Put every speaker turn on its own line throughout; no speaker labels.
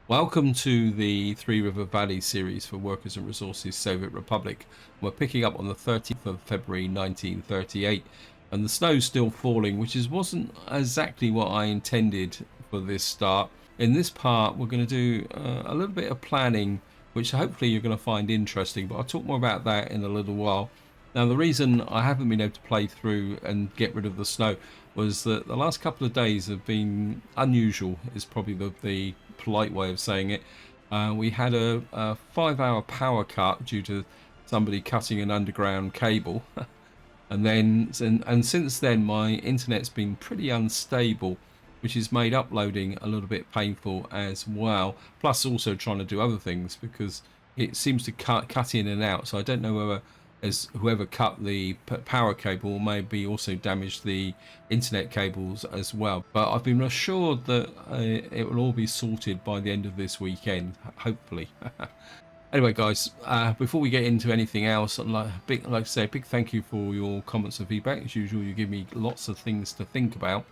Welcome to the Three River Valley series for Workers and Resources Soviet Republic. We're picking up on the 30th of February 1938, and the snow's still falling, wasn't exactly what I intended for this start. In this part, we're going to do a little bit of planning, which hopefully you're going to find interesting, but I'll talk more about that in a little while. Now, the reason I haven't been able to play through and get rid of the snow was that the last couple of days have been unusual, is probably the polite way of saying it. We had a 5-hour power cut due to somebody cutting an underground cable. And since then, my internet's been pretty unstable, which has made uploading a little bit painful as well. Plus, also trying to do other things because it seems to cut in and out. So I don't know whether as whoever cut the power cable maybe also damaged the internet cables as well. But I've been assured that it will all be sorted by the end of this weekend, hopefully. Anyway, guys, before we get into anything else, like I say, a big thank you for your comments and feedback. As usual, you give me lots of things to think about.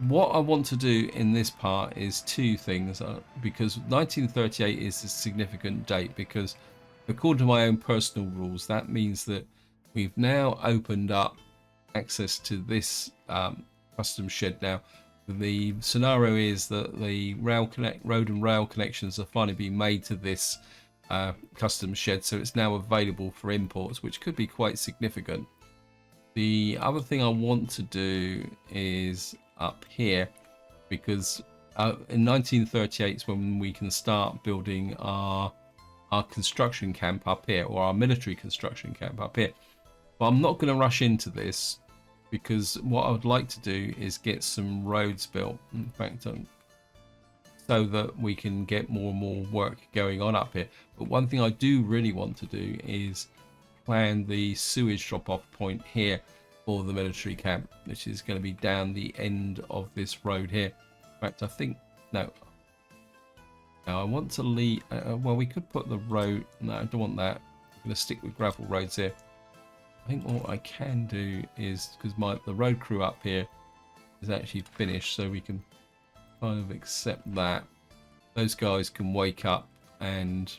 What I want to do in this part is two things, because 1938 is a significant date, because according to my own personal rules, that means that we've now opened up access to this custom shed. Now, the scenario is that the road and rail connections are finally being made to this custom shed, so it's now available for imports, which could be quite significant. The other thing I want to do is up here, because in 1938 is when we can start building our construction camp up here, or our military construction camp up here. But I'm not going to rush into this, because what I would like to do is get some roads built, in fact, so that we can get more and more work going on up here. But one thing I do really want to do is plan the sewage drop-off point here for the military camp, which is going to be down the end of this road here. In fact, I think, no, now I want to leave, well, we could put the road, no, I don't want that. I'm going to stick with gravel roads here. I think what I can do is, because the road crew up here is actually finished, so we can kind of accept that. Those guys can wake up and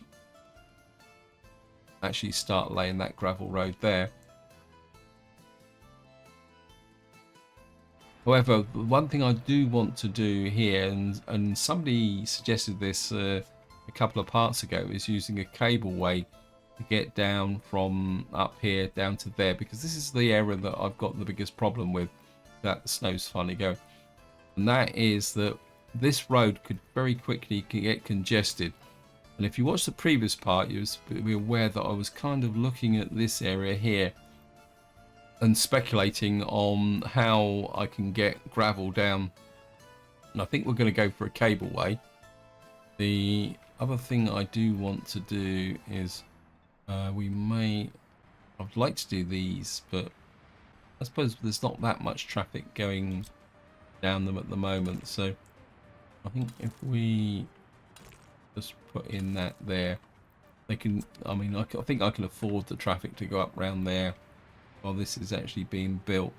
actually start laying that gravel road there. However, one thing I do want to do here, and somebody suggested this a couple of parts ago, is using a cableway to get down from up here down to there, because this is the area that I've got the biggest problem with, that the snow's finally going. And that is that this road could very quickly get congested. And if you watch the previous part, you'll be aware that I was kind of looking at this area here and speculating on how I can get gravel down, and I think we're going to go for a cableway. The other thing I do want to do is I'd like to do these, but I suppose there's not that much traffic going down them at the moment, so I think if we just put in that there, they can, I mean, I think I can afford the traffic to go up round there while this is actually being built.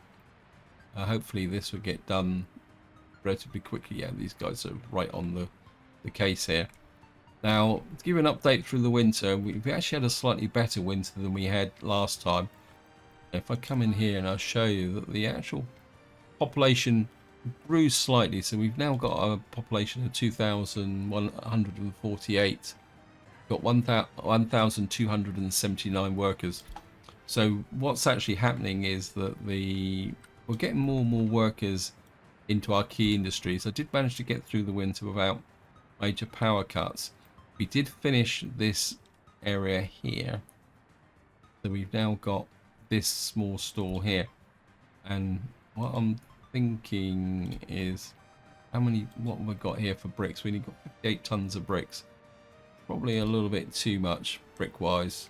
Hopefully this will get done relatively quickly. Yeah, these guys are right on the case here. Now, to give you an update through the winter, we actually had a slightly better winter than we had last time. If I come in here and I'll show you that the actual population grew slightly, so we've now got a population of 2,148. Got 1,279 workers. So what's actually happening is that we're getting more and more workers into our key industries. I did manage to get through the winter without major power cuts. We did finish this area here, so we've now got this small store here. And what I'm thinking is, what have we got here for bricks? We only got 58 tons of bricks. Probably a little bit too much brick wise.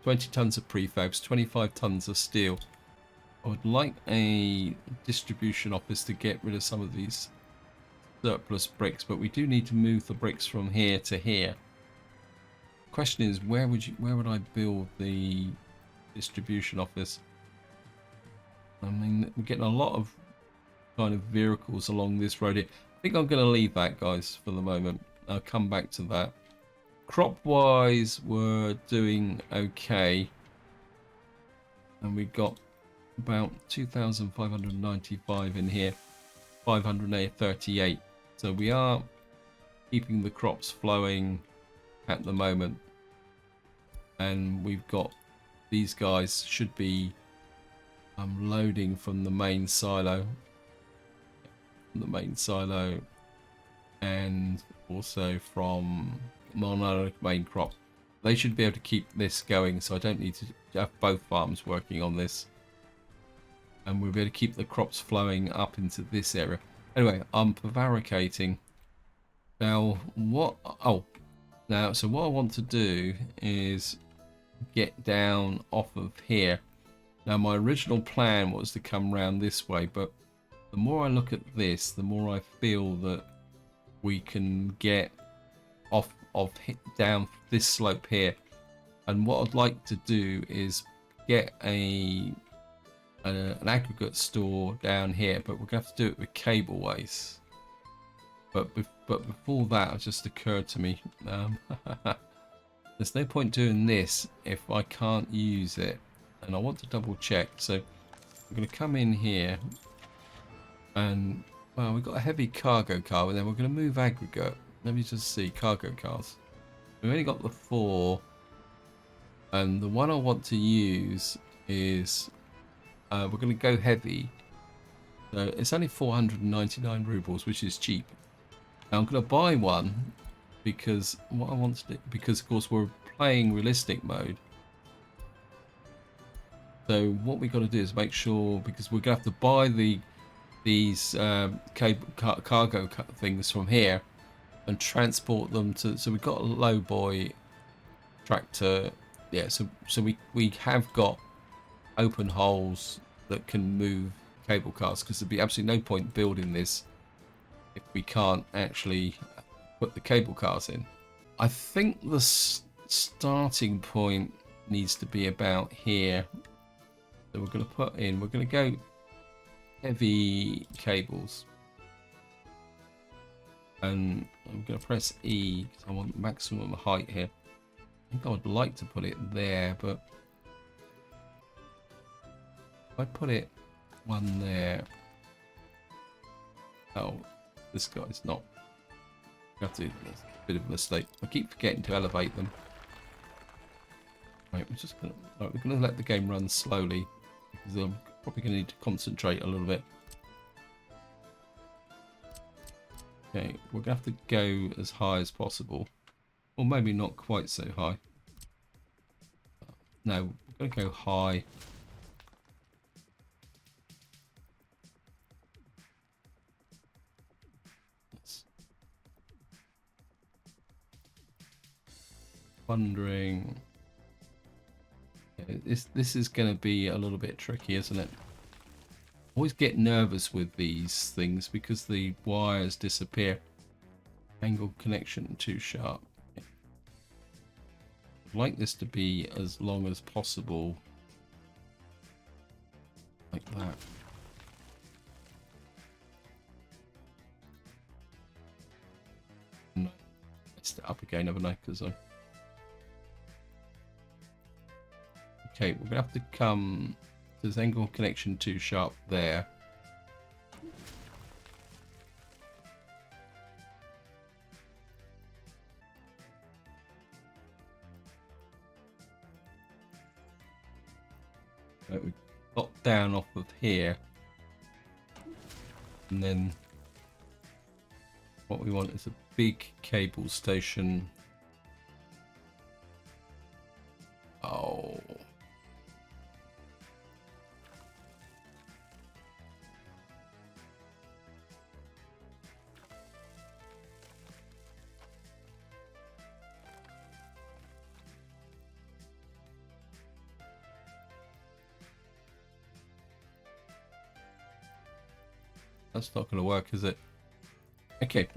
20 tons of prefabs, 25 tons of steel. I would like a distribution office to get rid of some of these surplus bricks, but we do need to move the bricks from here to here. Question is, where would I build the distribution office? I mean, we're getting a lot of kind of vehicles along this road here. I think I'm going to leave that, guys, for the moment. I'll come back to that. Crop wise, we're doing okay, and we got about 2,595 in here, 538. So we are keeping the crops flowing at the moment, and we've got these guys should be loading from the main silo, and also from my main crop. They should be able to keep this going, so I don't need to have both farms working on this, and we'll be able to keep the crops flowing up into this area. Anyway, I'm prevaricating now. So what I want to do is get down off of here. Now my original plan was to come round this way, but the more I look at this, the more I feel that we can get off of down this slope here. And what I'd like to do is get an aggregate store down here, but we're going to have to do it with cableways. But before that, it just occurred to me, there's no point doing this if I can't use it, and I want to double check. So we're going to come in here, and well, we've got a heavy cargo car, and then we're going to move aggregate. Let me just see cargo cars. We've only got the 4, and the one I want to use is we're going to go heavy. So it's only 499 rubles, which is cheap. Now I'm going to buy one because what I want to do, because of course we're playing realistic mode. So what we got to do is make sure, because we're going to have to buy these cargo things from here and transport them to. So we've got a low boy tractor. Yeah. So we have got open holes that can move cable cars, because there'd be absolutely no point building this if we can't actually put the cable cars in. I think the starting point needs to be about here. So we're going to go heavy cables, and I'm going to press E because I want maximum height here. I think I would like to put it there, but if I put it one there, oh, this guy's not. That's a bit of a mistake. I keep forgetting to elevate them. Right, we're gonna let the game run slowly, because I'm probably gonna need to concentrate a little bit. Okay, we're gonna have to go as high as possible, or maybe not quite so high. No, we're gonna go high. Wondering, this is going to be a little bit tricky, isn't it? Always get nervous with these things because the wires disappear. Angle connection too sharp. I'd like this to be as long as possible, like that. No, messed it up again, haven't I? Because I. Okay, we're gonna have to come to this angle connection too sharp there. Right, we got down off of here, and then what we want is a big cable station. Oh. That's not going to work, is it? Okay.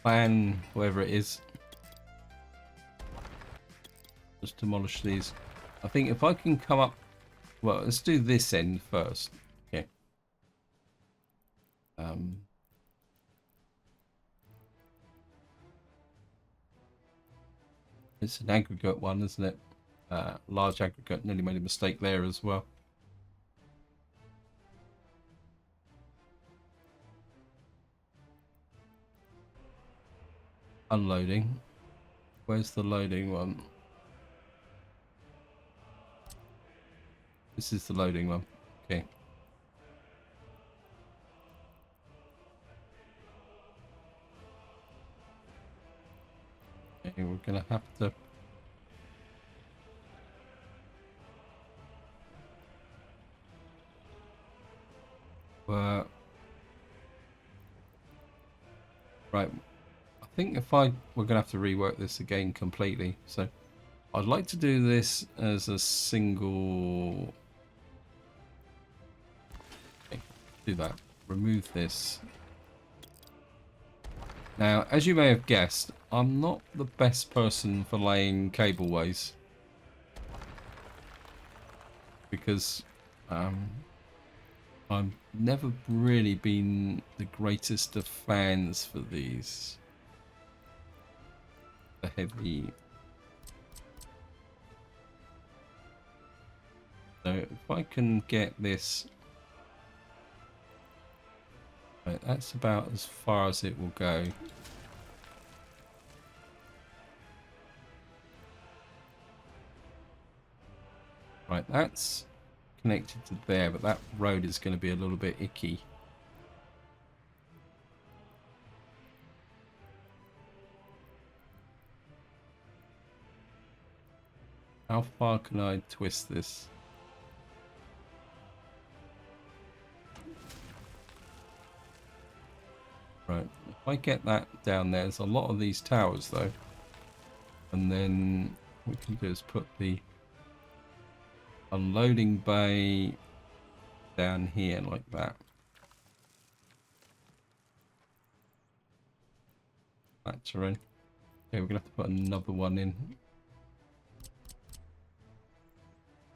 Plan, whatever it is. Just demolish these. I think if I can come up... Well, let's do this end first. Okay. It's an aggregate one, isn't it? Large aggregate. Nearly made a mistake there as well. Unloading. Where's the loading one? This is the loading one. Okay. Okay, we're gonna have to. Right. I think we're gonna have to rework this again completely. So I'd like to do this as a single. Okay, do that. Remove this. Now, as you may have guessed, I'm not the best person for laying cableways because I've never really been the greatest of fans for these. The heavy. So if I can get this. Right, that's about as far as it will go. Right, that's connected to there, but that road is going to be a little bit icky. How far can I twist this? Right, if I get that down there, there's a lot of these towers though. And then what we can do is put the unloading bay down here like that. Factor in. Okay, we're gonna have to put another one in.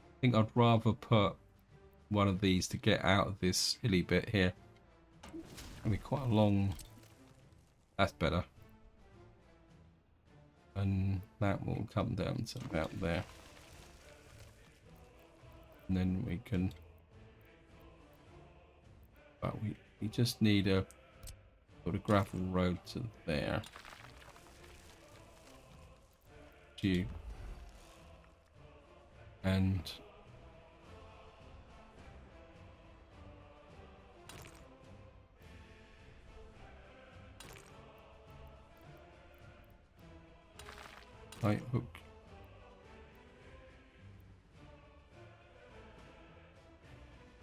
I think I'd rather put one of these to get out of this hilly bit here. It'll be quite a long. That's better. And that will come down to about there. And then we can. But we just need a sort of gravel road to there. You. And right hook.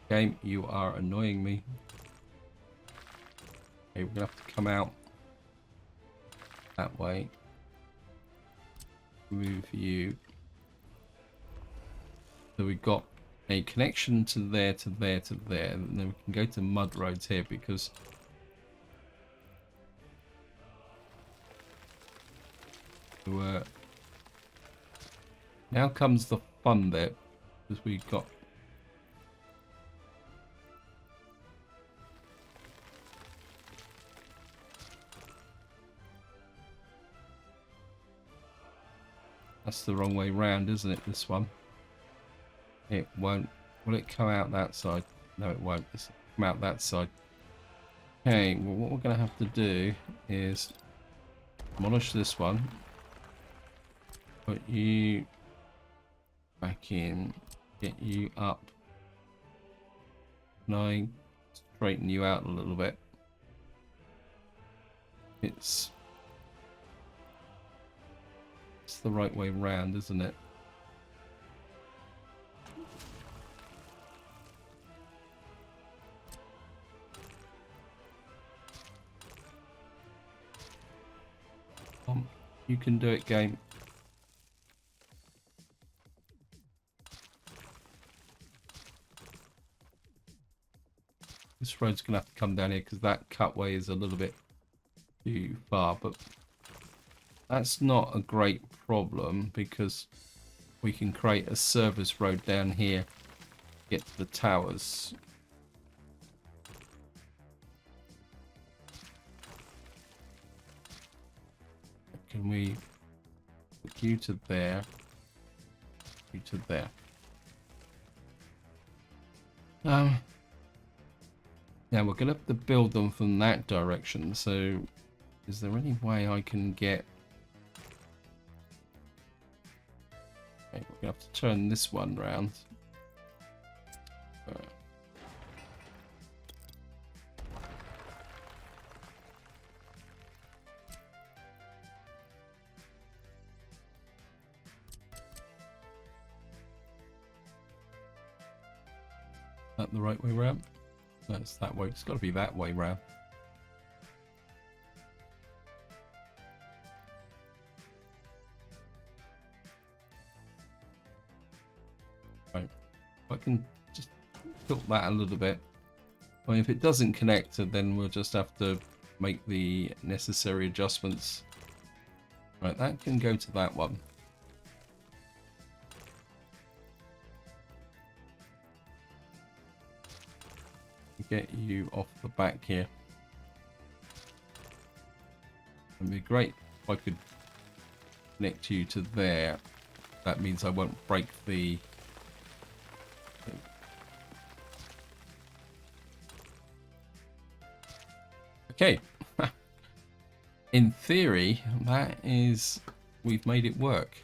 Game, you are annoying me. Okay, we're gonna have to come out that way. Move you. So we've got a connection to there, to there, to there, and then we can go to mud roads here because now comes the fun bit because we've got that's the wrong way round, isn't it? This one. It won't. Will it come out that side? No, it won't. It's come out that side. Okay, well, what we're going to have to do is demolish this one. Put you back in. Get you up. Can I straighten you out a little bit? It's the right way round, isn't it? You can do it, game. This road's gonna have to come down here because that cutway is a little bit too far, but that's not a great problem because we can create a service road down here, get to the towers. Can we Put you to there. You to there. Now we're gonna have to build them from that direction. So, is there any way I can get? Okay, we're gonna have to turn this one round. That the right way round? No, it's that way. It's got to be that way round. Right. I can just tilt that a little bit. I mean, if it doesn't connect, then we'll just have to make the necessary adjustments. Right, that can go to that one. Get you off the back here. It'd be great if I could connect you to there. That means I won't break the... Okay. In theory, that is... we've made it work.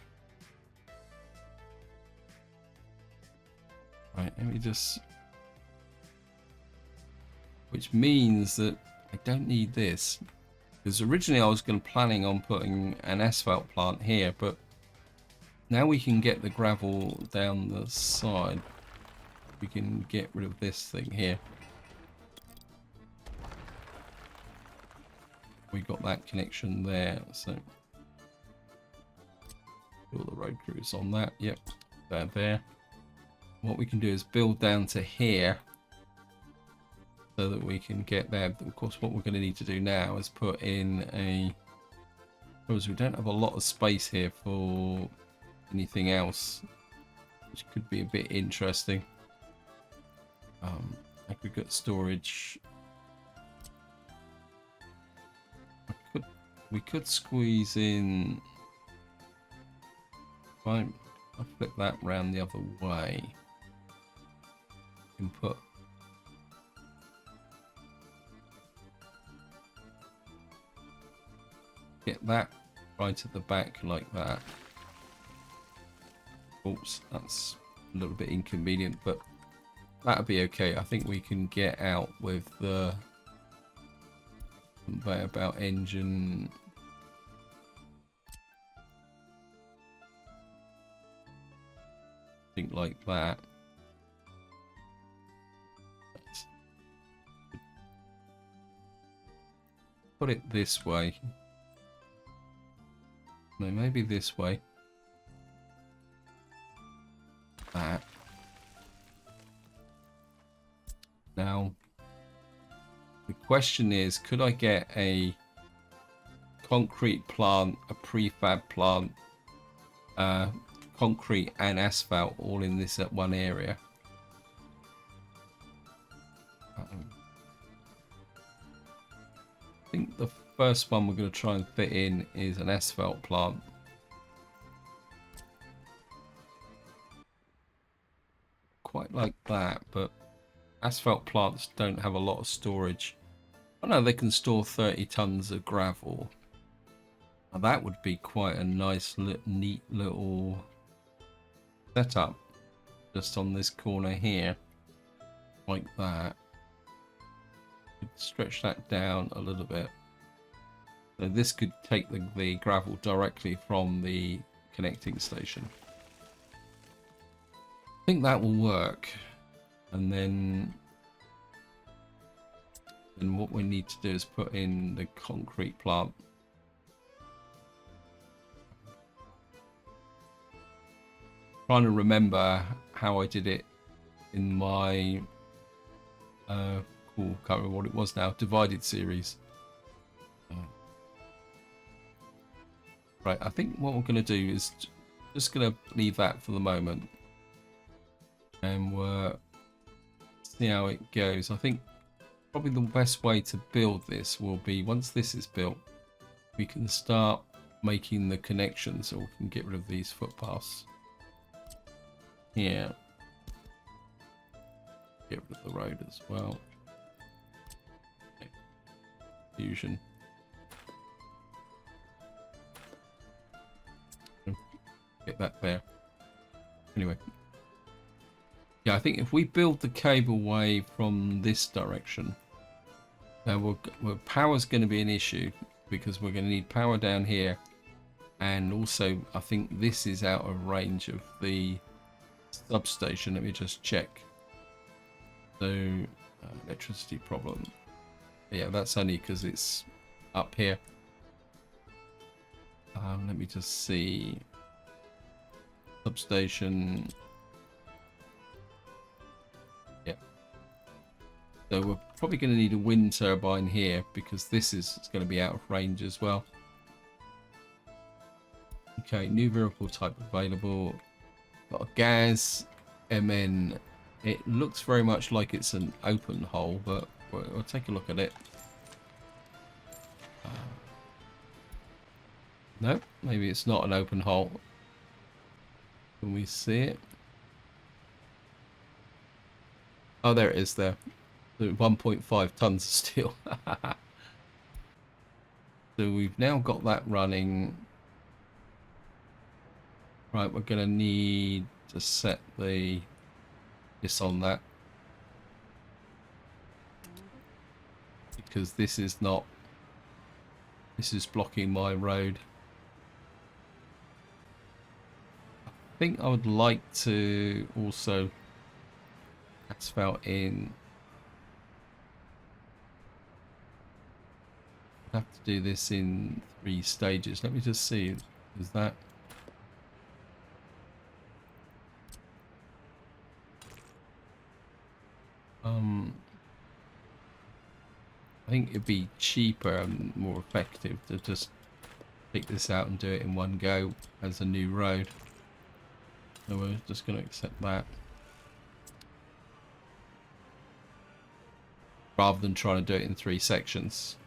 Right, let me just... Which means that I don't need this. Because originally I was planning on putting an asphalt plant here, but now we can get the gravel down the side. We can get rid of this thing here. We got that connection there, so all the road crews on that. Yep, they're there. What we can do is build down to here, so that we can get there. Of course, what we're going to need to do now is put in a... Because we don't have a lot of space here for anything else, which could be a bit interesting. Aggregate storage. We could squeeze in... If I flip that round the other way, we can put... Get that right at the back like that. Oops, that's a little bit inconvenient, but that'll be okay. I think we can get out with the conveyor belt engine. I think like that. Let's put it this way. No, maybe this way. That. Now, the question is, could I get a concrete plant, a prefab plant, concrete and asphalt all in this at one area? I think the first one we're going to try and fit in is an asphalt plant. Quite like that, but asphalt plants don't have a lot of storage. I know they can store 30 tons of gravel. Now that would be quite a nice, neat little setup just on this corner here, like that. Stretch that down a little bit. So this could take the gravel directly from the connecting station. I think that will work. And then what we need to do is put in the concrete plant. Trying to remember how I did it in my can't remember what it was now, divided series. Right, I think what we're going to do is just going to leave that for the moment, and we'll see how it goes. I think probably the best way to build this will be, once this is built, we can start making the connection, so we can get rid of these footpaths here. Get rid of the road as well. Okay. Fusion. Get that there. Anyway. Yeah, I think if we build the cableway from this direction, power's going to be an issue because we're going to need power down here, and also I think this is out of range of the substation. Let me just check. So electricity problem. Yeah, that's only because it's up here. Let me just see. Substation. Yeah. So we're probably going to need a wind turbine here because this is going to be out of range as well. Okay, new vehicle type available. Got a gas MN. It looks very much like it's an open hole, but we'll take a look at it. No, maybe it's not an open hole. Can we see it? Oh, there it is there. 1.5 tons of steel. So we've now got that running. Right, we're going to need to set this on that. Because this is blocking my road. I think I would like to also asphalt in. I have to do this in 3 stages. Let me just see. Is that? I think it'd be cheaper and more effective to just take this out and do it in one go as a new road. So we're just going to accept that. Rather than trying to do it in 3 sections.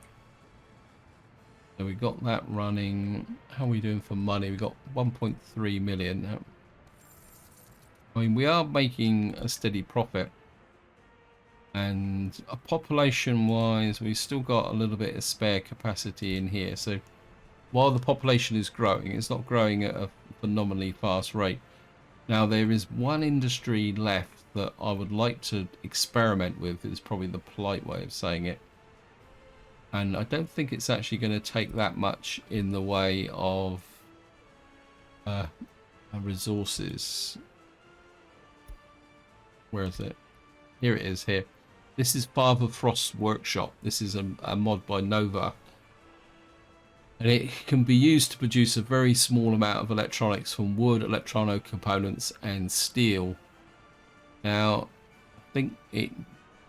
So we got that running. How are we doing for money? We got 1.3 million. I mean, we are making a steady profit. And population wise, we've still got a little bit of spare capacity in here. So while the population is growing, it's not growing at a phenomenally fast rate. Now there is one industry left that I would like to experiment with, is probably the polite way of saying it. And I don't think it's actually going to take that much in the way of resources. Where is it? Here it is here. This is Father Frost's workshop. This is a mod by Nova. And it can be used to produce a very small amount of electronics from wood, electronic components, and steel. Now, I think it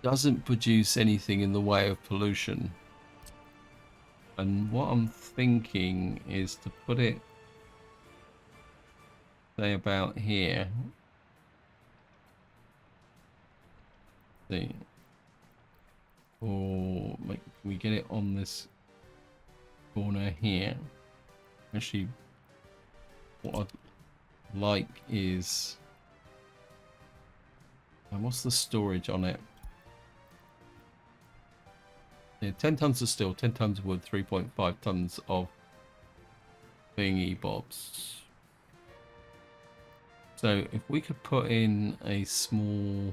doesn't produce anything in the way of pollution. And what I'm thinking is to put it, say, about here. See. Or can we get it on this corner here? Actually, what I'd like is, what's the storage on it? Yeah, 10 tons of steel, 10 tons of wood, 3.5 tons of thingy bobs. So if we could put in a small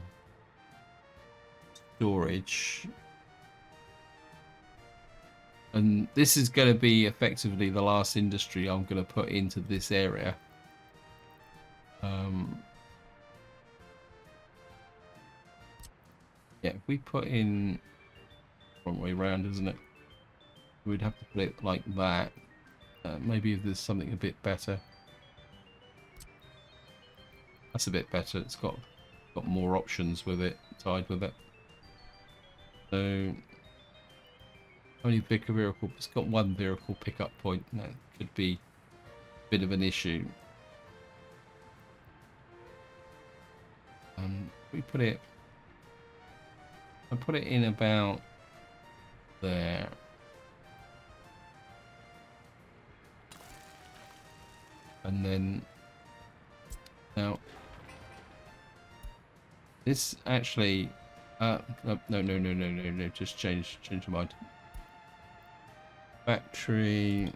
storage, and this is going to be effectively the last industry I'm going to put into this area. Yeah, if we put in wrong way around, isn't it? We'd have to put it like that. Maybe if there's something a bit better. That's a bit better. It's got more options with it, tied with it. So only bigger vehicle. It's got 1 vehicle pickup point. That could be a bit of an issue. We put it. I put it in about there. And then now this actually no, just change your mind. Factory.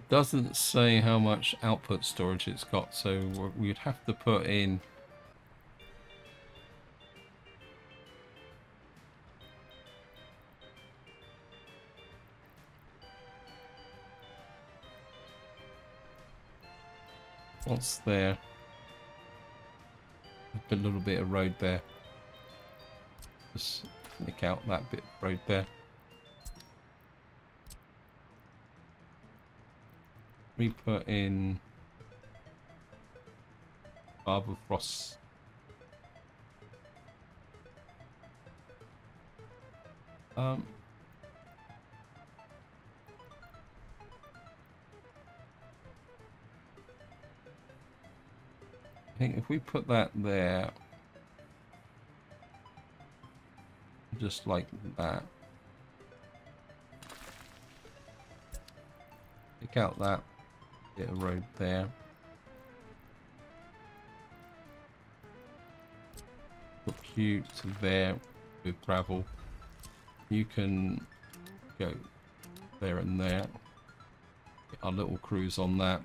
Doesn't say how much output storage it's got, so we'd have to put in what's there. A little bit of road there. Just nick out that bit of road there. We put in Arbor Frost. I think if we put that there, just like that, pick out that bit of road there, put you to there with gravel. You can go there and there. Get our little cruise on that.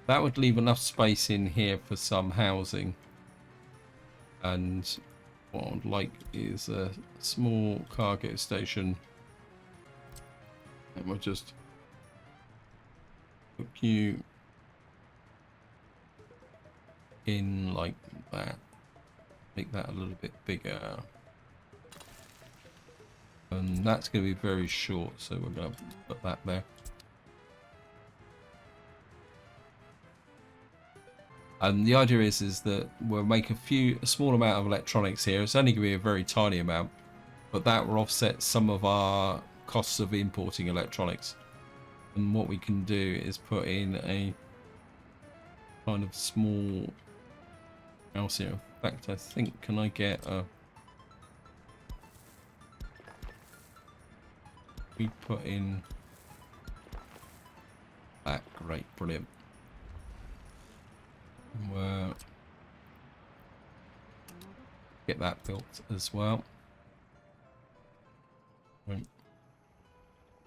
That would leave enough space in here for some housing. And what I'd like is a small cargo station. And we'll just hook you in like that. Make that a little bit bigger. And that's going to be very short, so we're going to put that there. And the idea is that we'll make a small amount of electronics here. It's only going to be a very tiny amount, but that will offset some of our costs of importing electronics. And what we can do is put in a kind of small house here. In fact, I think, can I get a... We put in that. Great, brilliant. We'll get that built as well. Right.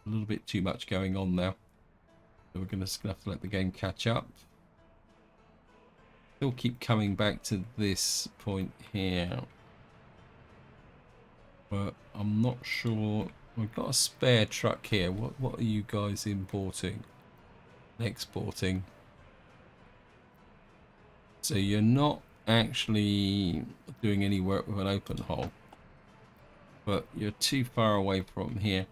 A little bit too much going on now, so we're going to have to let the game catch up. Still keep coming back to this point here, but I'm not sure. We've got a spare truck here. What are you guys importing? Exporting. So you're not actually doing any work with an open hole, but you're too far away from here.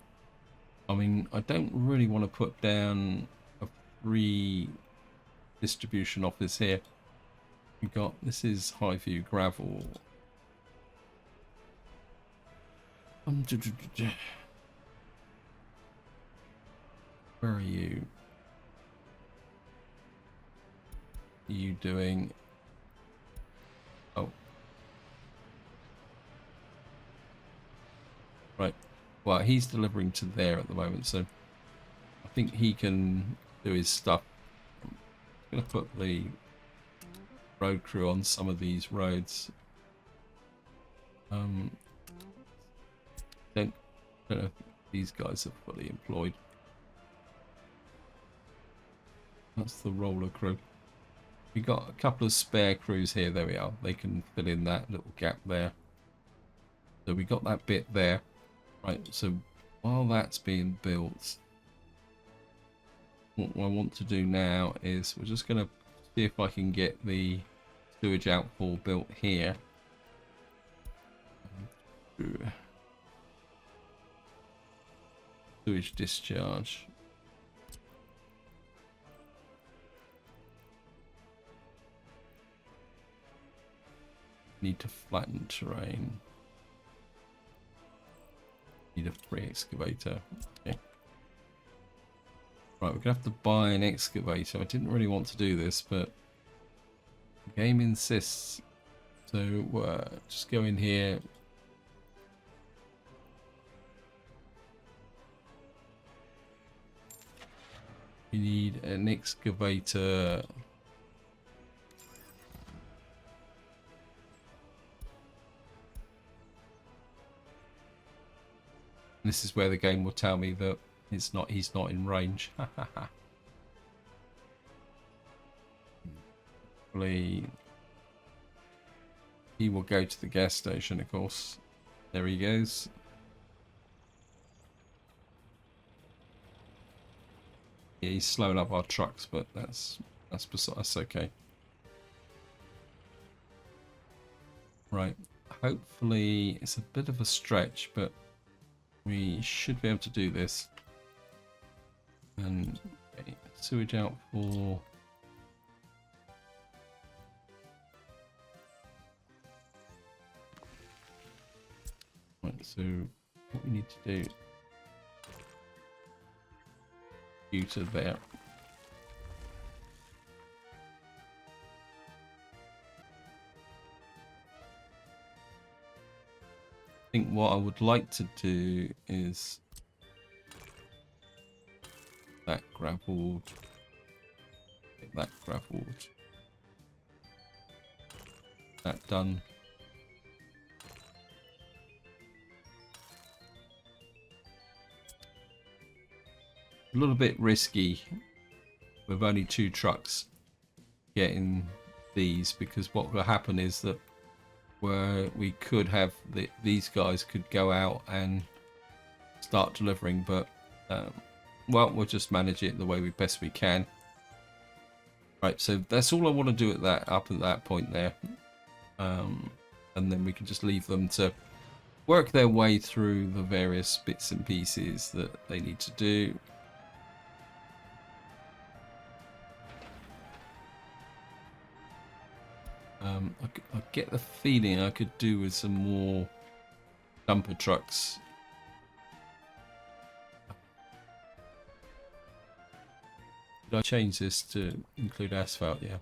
I mean, I don't really want to put down a free distribution office here. We got, this is Highview gravel. Where are you? What are you doing? Oh. Right. Well, he's delivering to there at the moment, so I think he can do his stuff. I'm going to put the road crew on some of these roads. Don't know if these guys are fully employed. That's the roller crew. We got a couple of spare crews here. There we are. They can fill in that little gap there. So we got that bit there. Right, so while that's being built, what I want to do now is we're just going to see if I can get the sewage outfall built here. Sewage discharge. Need to flatten terrain. Need a free excavator. Okay. Right, we're gonna have to buy an excavator. I didn't really want to do this, but the game insists. So just go in here. We need an excavator. This is where the game will tell me that he's not in range. Hopefully he will go to the gas station, of course. There he goes. Yeah, he's slowing up our trucks, but that's okay. Right. Hopefully it's a bit of a stretch, but we should be able to do this. And okay, sewage out for right. So what we need to do. You to there. I think what I would like to do is that gravelled, get that gravelled, that done. A little bit risky with only 2 trucks getting these, because what will happen is that where we could have these guys could go out and start delivering, but well, we'll just manage it the way we best we can. Right, so that's all I want to do at that point there, and then we can just leave them to work their way through the various bits and pieces that they need to do. I get the feeling I could do with some more dumper trucks. Did I change this to include asphalt? Yeah.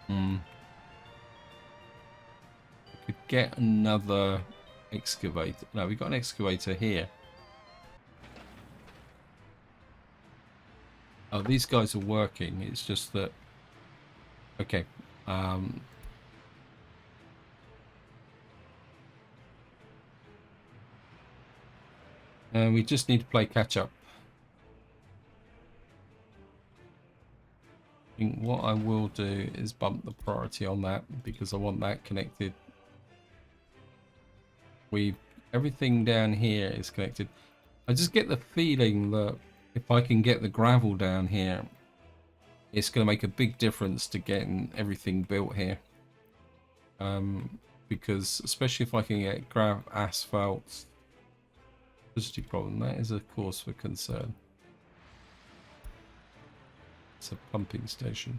I could get another excavator. No, we've got an excavator here. Oh, these guys are working. It's just that. Okay. And we just need to play catch up. I think what I will do is bump the priority on that because I want that connected. Everything down here is connected. I just get the feeling that if I can get the gravel down here, it's going to make a big difference to getting everything built here. Because especially if I can get asphalt, electricity problem, that is a cause for concern. It's a pumping station.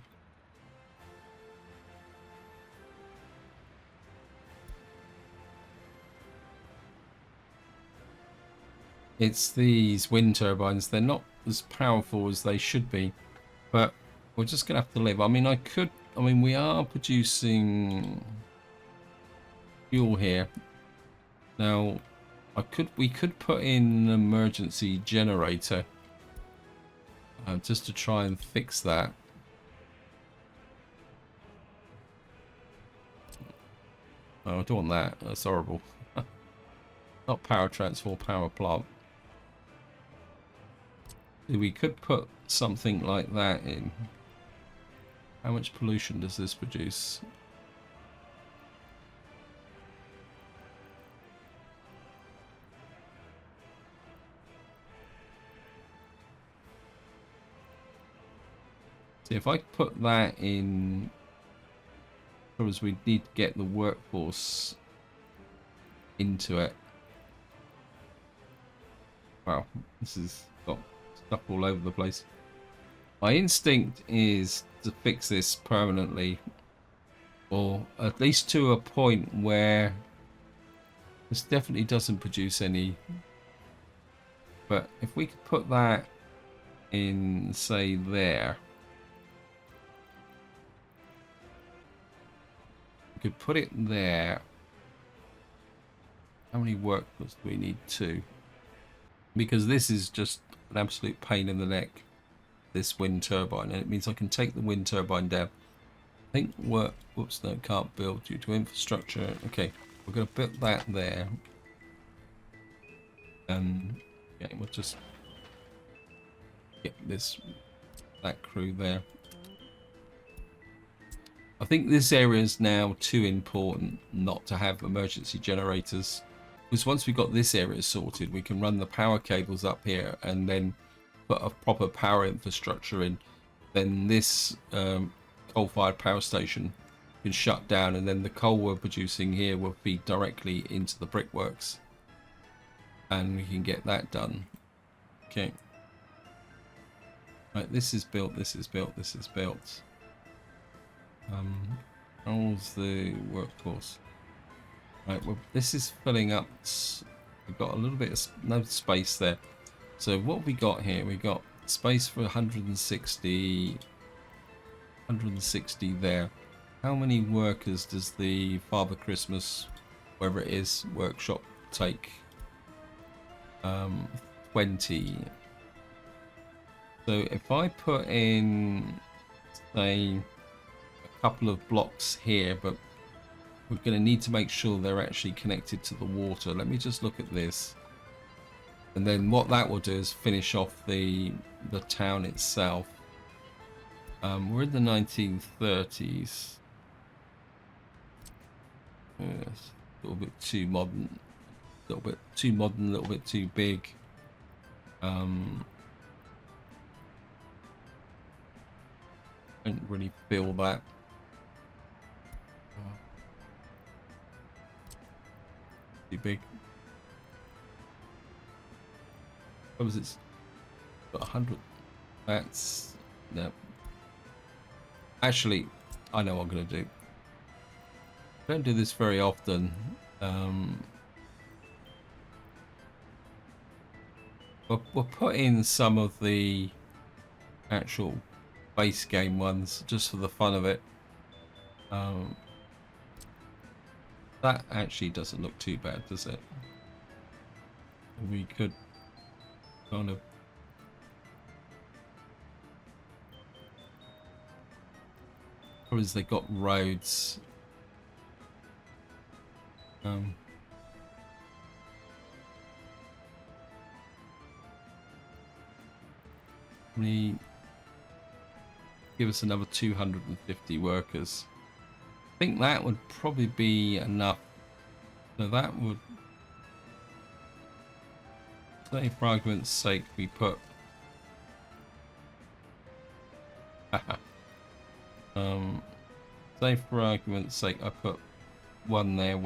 It's these wind turbines. They're not as powerful as they should be, but we're just gonna have to live. I mean, we are producing fuel here. Now, we could put in an emergency generator just to try and fix that. Oh, I don't want that. That's horrible. Not power transfer, power plant. We could put something like that in. How much pollution does this produce? See, if I put that in, because we need to get the workforce into it. Wow, this has got stuff all over the place. My instinct is to fix this permanently, or at least to a point where this definitely doesn't produce any. But if we could put that in, say, there. We could put it there. How many workers do we need? 2. Because this is just an absolute pain in the neck, this wind turbine, and it means I can take the wind turbine down. I think work. Whoops, no, can't build due to infrastructure. Okay, we're going to put that there, and yeah, we'll just get that crew there. I think this area is now too important not to have emergency generators, because once we've got this area sorted, we can run the power cables up here and then put a proper power infrastructure in. Then this coal-fired power station can shut down, and then the coal we're producing here will feed directly into the brickworks, and we can get that done. Okay. Right, this is built, this is built, this is built. How's the workforce? Right, well, this is filling up. We've got a little bit of no space there. So what we got here? We got space for 160 there. How many workers does the Father Christmas, wherever it is, workshop take? 20. So if I put in, say, couple of blocks here, but we're going to need to make sure they're actually connected to the water. Let me just look at this, and then what that will do is finish off the town itself. We're in the 1930s. Yes, a little bit too modern, a little bit too modern, a little bit too big. Don't really feel that. Too big. What was it? Got 100. That's no. Actually, I know what I'm gonna do. I don't do this very often. We'll put in some of the actual base game ones just for the fun of it. That actually doesn't look too bad, does it? We could kind of because they got roads. Give us another 250 workers. I think that would probably be enough. So that would, say for argument's sake, we put say for argument's sake I put one there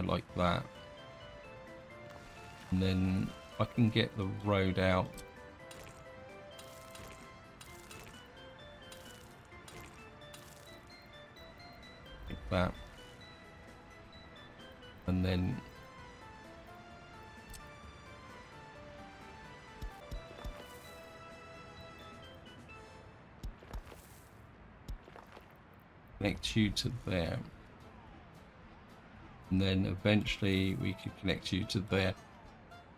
like that, and then I can get the road out. Like that, and then connect you to there, and then eventually we could connect you to there,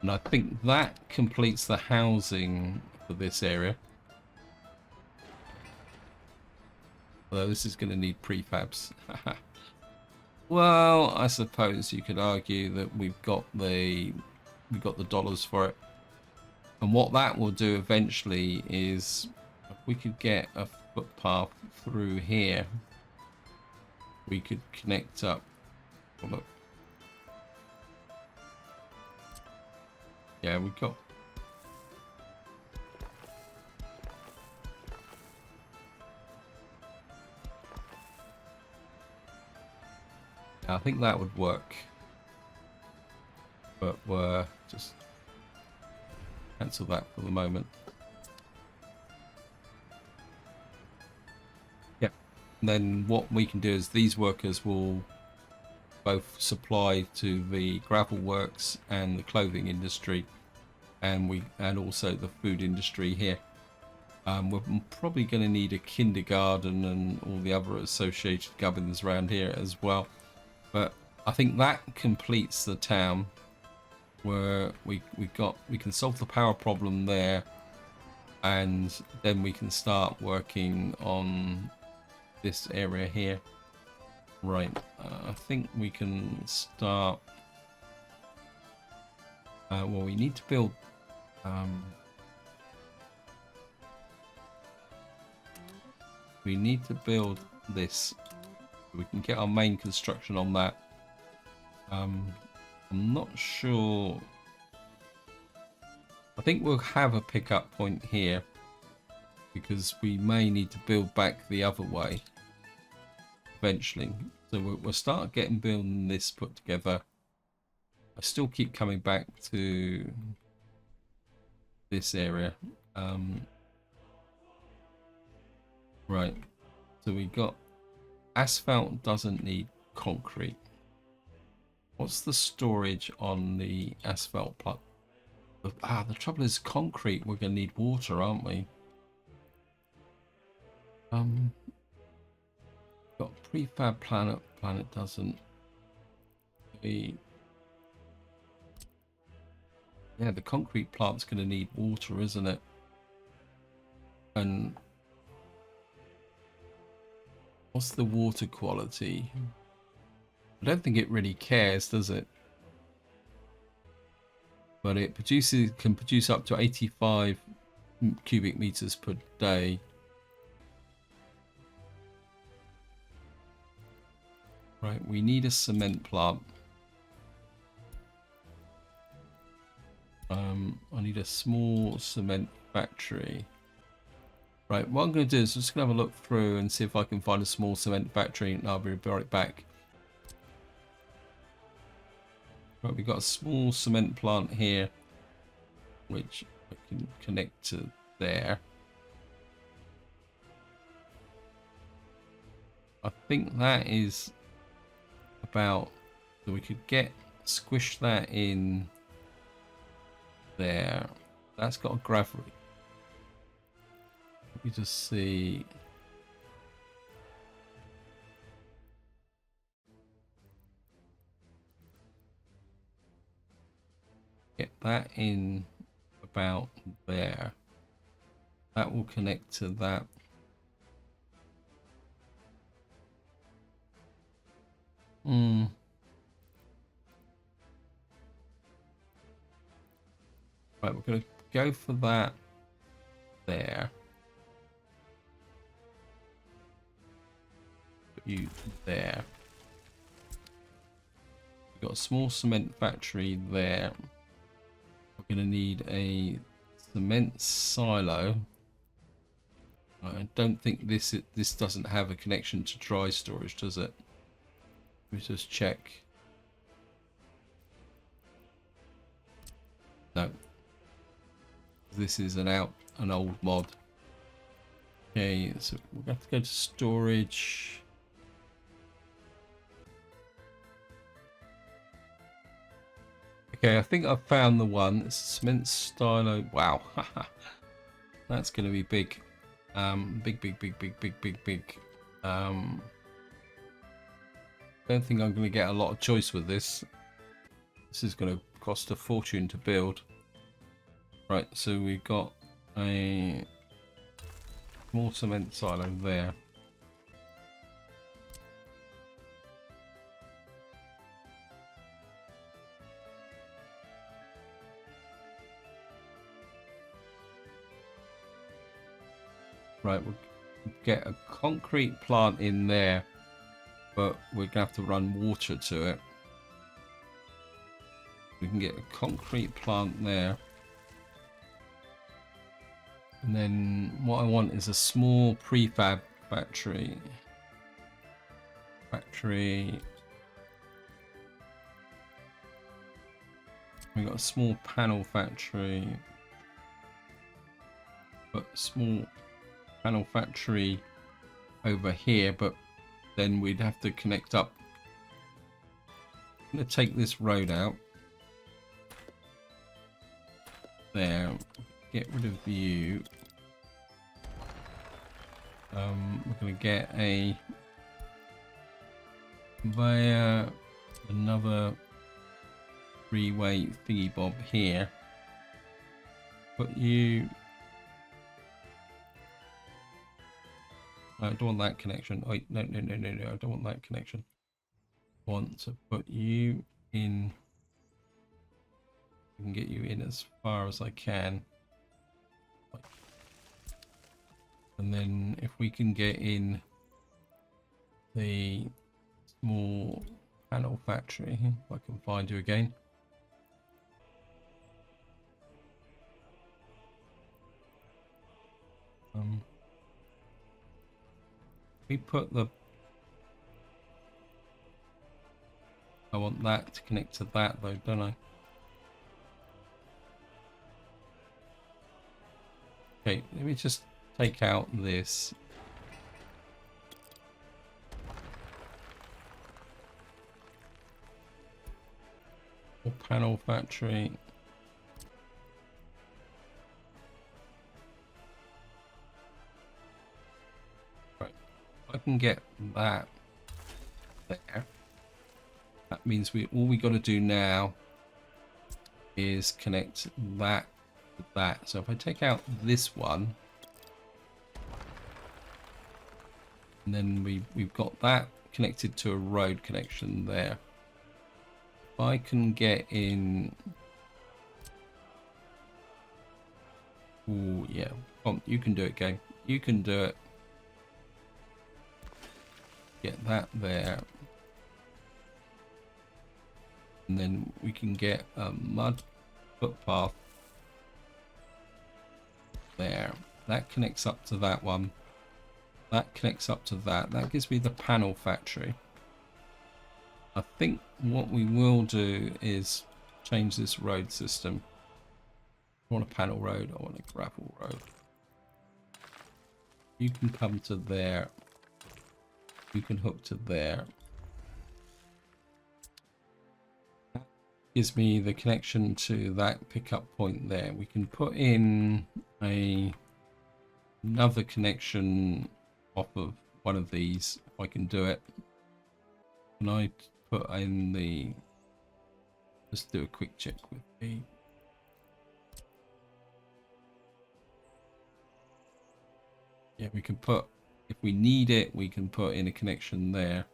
and I think that completes the housing for this area. Although this is going to need prefabs. Well, I suppose you could argue that we've got the dollars for it, and what that will do eventually is, if we could get a footpath through here, we could connect up. Oh, look. Yeah, we've got. I think that would work, but we're just cancel that for the moment. Yeah, and then what we can do is these workers will both supply to the gravel works and the clothing industry, and also the food industry here. We're probably going to need a kindergarten and all the other associated gubbins around here as well. But I think that completes the town, where we can solve the power problem there, and then we can start working on this area here. Right, I think we can start. Well, we need to build. We need to build this. We can get our main construction on that. I'm not sure. I think we'll have a pickup point here, because we may need to build back the other way eventually. So we'll start building this put together. I still keep coming back to this area. Right, so we got asphalt doesn't need concrete. What's the storage on the asphalt plot? The trouble is concrete, we're going to need water, aren't we? Got prefab planet doesn't. Yeah, the concrete plant's going to need water, isn't it? And what's the water quality? I don't think it really cares, does it? But it can produce up to 85 cubic meters per day. Right, we need a cement plant. I need a small cement factory. Right, what I'm going to do is just going to have a look through and see if I can find a small cement factory, and I'll be right back. Right, we've got a small cement plant here, which I can connect to there. I think that is about, so we could squish that in there. That's got a gravity. Let me just see. Get that in about there. That will connect to that. Right, we're going to go for that there. Put you there. We've got a small cement factory there. We're going to need a cement silo. I don't think this doesn't have a connection to dry storage, does it? Let me just check. No. This is an old mod. Okay, so we're going to have to go to storage. Okay, I think I've found the one. It's a cement stylo. Wow. That's going to be big. Big. Don't think I'm going to get a lot of choice with this. This is going to cost a fortune to build. Right, so we've got a small cement silo there. Right, we'll get a concrete plant in there, but we're going to have to run water to it. We can get a concrete plant there. And then what I want is a small prefab factory. We've got a small panel factory. But small panel factory over here, but then we'd have to connect up. I'm going to take this road out. There. Get rid of you. We're going to get a conveyor, another three-way thingy bob here. Put you. No, I don't want that connection. Wait, no, no, no, no, no. I don't want that connection. I want to put you in. I can get you in as far as I can. And then if we can get in the small panel factory, if I can find you again. We put the. I want that to connect to that though, don't I? Okay, let me just take out this. Or panel factory. Right, I can get that there. That means all we got to do now is connect that with that. So if I take out this one, and then we've got that connected to a road connection there. If I can get in. Oh yeah, come on, you can do it, game. You can do it. Get that there. And then we can get a mud footpath there. That connects up to that one. That connects up to that. That gives me the panel factory. I think what we will do is change this road system. I want a panel road. I want a gravel road. You can come to there. You can hook to there. Gives me the connection to that pickup point there. We can put in another connection off of one of these if I can do it. Can I put in the, let's do a quick check with the, yeah, we can put, if we need it, we can put in a connection there.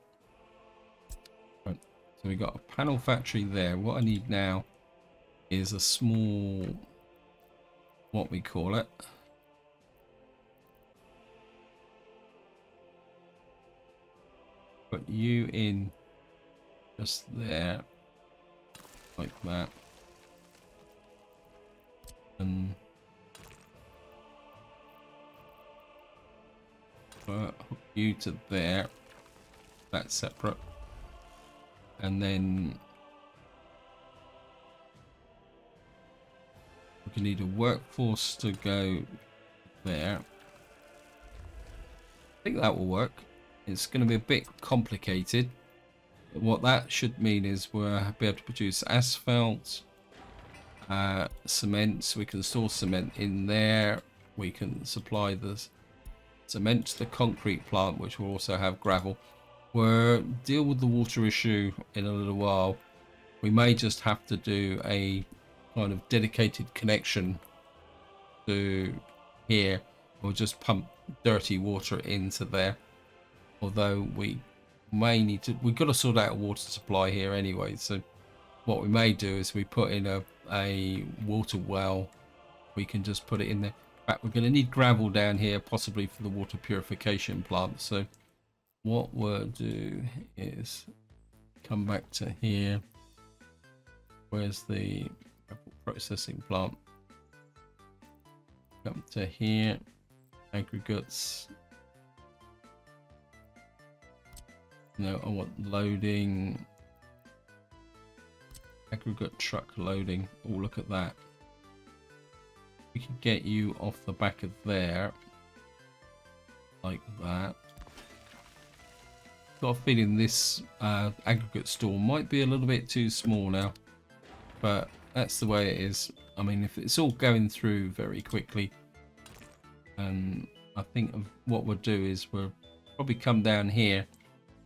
So we got a panel factory there. What I need now is a small, what we call it. Put you in just there, like that. And put you to there. That's separate. And then we can need a workforce to go there. I think that will work. It's going to be a bit complicated. But what that should mean is we'll be able to produce asphalt, cement. So we can store cement in there. We can supply the cement to the concrete plant, which will also have gravel. We'll deal with the water issue in a little while. We may just have to do a kind of dedicated connection to here. We'll just pump dirty water into there. Although we may need to, we've got to sort out a water supply here anyway. So what we may do is we put in a water well. We can just put it in there. In fact, we're going to need gravel down here, possibly for the water purification plant. So what we'll do is come back to here. Where's the processing plant? Come to here, aggregates. No, I want loading, aggregate truck loading. Oh, look at that. We can get you off the back of there, like that. Got a feeling this aggregate store might be a little bit too small now, but that's the way it is. I mean, if it's all going through very quickly, and I think what we'll do is we'll probably come down here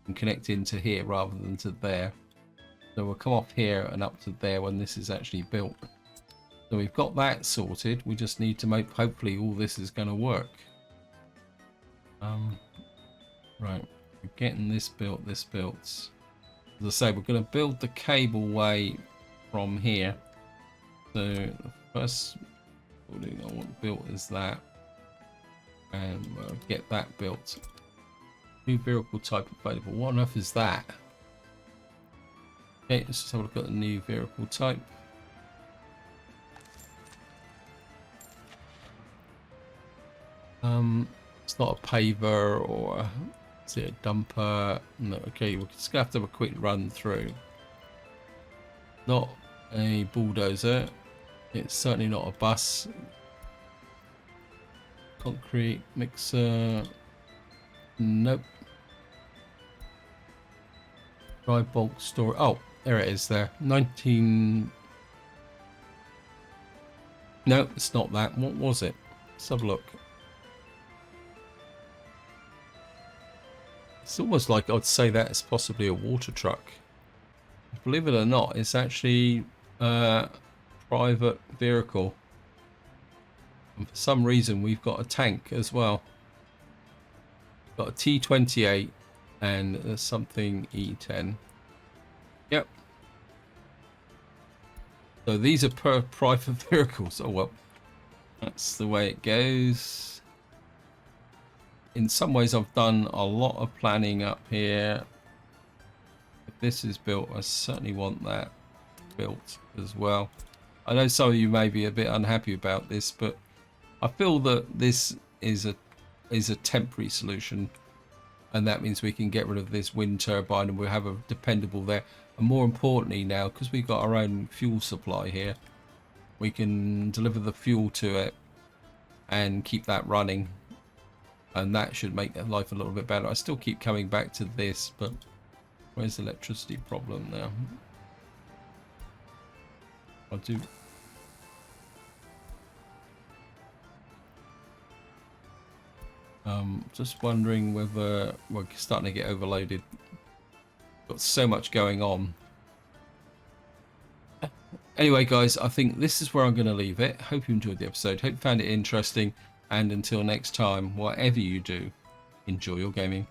and connect into here rather than to there. So we'll come off here and up to there when this is actually built. So we've got that sorted. We just need to make, hopefully all this is going to work. Right, we're getting this built, As I say, we're going to build the cableway from here. So the first building I want built is that. And we'll get that built. New vehicle type available. What on earth is that? Okay, let's just have a look at the new vehicle type. It's not a paver or is it a dumper? No, okay, we're just gonna have to have a quick run through. Not a bulldozer. It's certainly not a bus. Concrete mixer. Nope. Dry bulk store. Oh, there it is there. 19. No, it's not that. What was it? Let's have a look. It's almost like I'd say that it's possibly a water truck. Believe it or not, it's actually a private vehicle. And for some reason, we've got a tank as well. Got a T28 and there's something E10. Yep. So these are per private vehicles. Oh well, that's the way it goes. In some ways, I've done a lot of planning up here. If this is built, I certainly want that built as well. I know some of you may be a bit unhappy about this, but I feel that this is a temporary solution, and that means we can get rid of this wind turbine and we'll have a dependable there. And more importantly now, because we've got our own fuel supply here, we can deliver the fuel to it and keep that running, and that should make life a little bit better. I still keep coming back to this, but where's the electricity problem now? I do. Just wondering whether we're starting to get overloaded. Got so much going on. Anyway, guys, I think this is where I'm going to leave it. Hope you enjoyed the episode. Hope you found it interesting. And until next time, whatever you do, enjoy your gaming.